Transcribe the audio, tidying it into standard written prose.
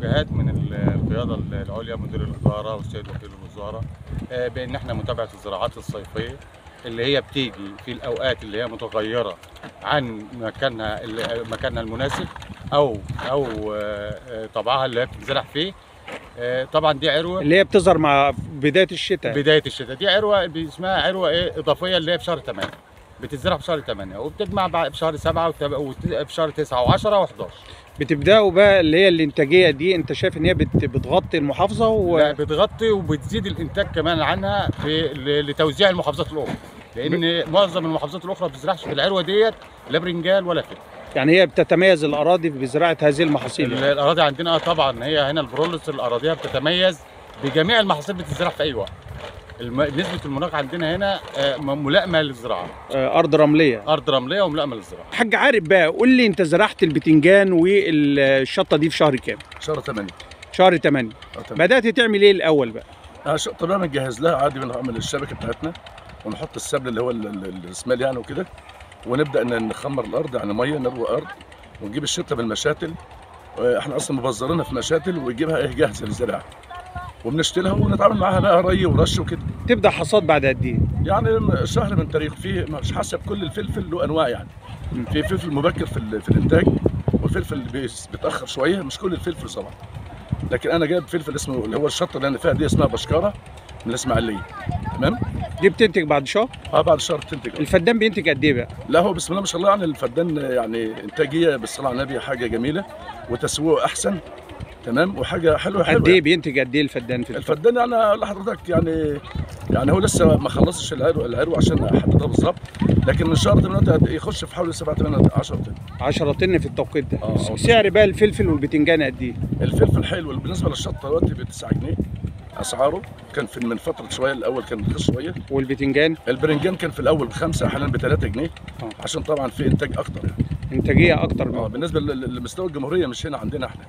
توجيهات من القياده العليا مدير الوزاره والسيد وكيل الوزاره بان احنا متابعه الزراعات الصيفيه اللي هي بتيجي في الاوقات اللي هي متغيره عن مكانها المناسب او طبعها اللي هي بتتزرع فيه. طبعا دي عروه اللي هي بتظهر مع بدايه الشتاء. دي عروه اسمها عروه اضافيه اللي هي في شهر 8، بتتزرع في شهر 8 وبتجمع في شهر 7 وفي شهر 9 و10 و11. بتبداوا بقى اللي هي الانتاجيه دي، انت شايف ان هي بتغطي المحافظه لا، بتغطي وبتزيد الانتاج كمان عنها لتوزيع المحافظات الاخرى، لان معظم المحافظات الاخرى ما بتزرعش في العروه ديت لا برنجال ولا فلفل. يعني هي بتتميز الاراضي بزراعه هذه المحاصيل. الاراضي عندنا طبعا هي هنا البرولس الاراضيه بتتميز بجميع المحاصيل بتتزرع في اي وقت. نسبه المناخ عندنا هنا ملائمه للزراعه. ارض رمليه وملائمه للزراعه. حاج عارف بقى، قول لي انت زرعت البتنجان والشطه دي في شهر كام؟ شهر 8. شهر 8. بدات تعمل ايه الاول بقى؟ طبعا بنجهز لها عادي، بنعمل الشبكه بتاعتنا ونحط السبل اللي هو الرسمال يعني وكده، ونبدا نخمر الارض يعني ميه، نروي ارض ونجيب الشتله بالمشاتل. احنا اصلا مبذرينها في مشاتل ويجيبها جاهزه للزراعه، وبنشتلها ونتعامل معاها بقى ري ورش وكده. تبدا حصاد بعد قد ايه؟ يعني شهر من تاريخ. فيه مش حسب كل الفلفل له انواع يعني. في فلفل مبكر في الانتاج، والفلفل بيتاخر شويه، مش كل الفلفل طبعا. لكن انا جايب فلفل اسمه اللي هو الشطه اللي انا فيها دي اسمها بشكاره من الاسماعيليه. تمام؟ دي بتنتج بعد شهر؟ بعد شهر بتنتج. الفدان بينتج قد ايه بقى؟ لا هو بسم الله ما شاء الله يعني الفدان يعني انتاجيه بالصلاه على النبي حاجه جميله، وتسويقه احسن. تمام؟ وحاجه حلوه. قد ايه بينتج قد ايه الفدان في الفدان يعني اقول لحضرتك يعني هو لسه ما خلصش العروه عشان احددها بالظبط، لكن ان شاء الله دلوقتي يخش في حوالي 7 8 10 طن. 10 طن في التوقيت ده. سعر بقى الفلفل والبتنجان قد ايه؟ الفلفل حلو بالنسبه للشطه دلوقتي ب 9 جنيه اسعاره. كان من فتره شويه الاول كان رخيص شويه. والبتنجان؟ البرنجان كان في الاول ب5 حاليا ب3 جنيه عشان طبعا في انتاج اكتر يعني. انتاجيه اكتر. بالنسبه لمستوى الجمهوريه مش هنا عندنا احنا.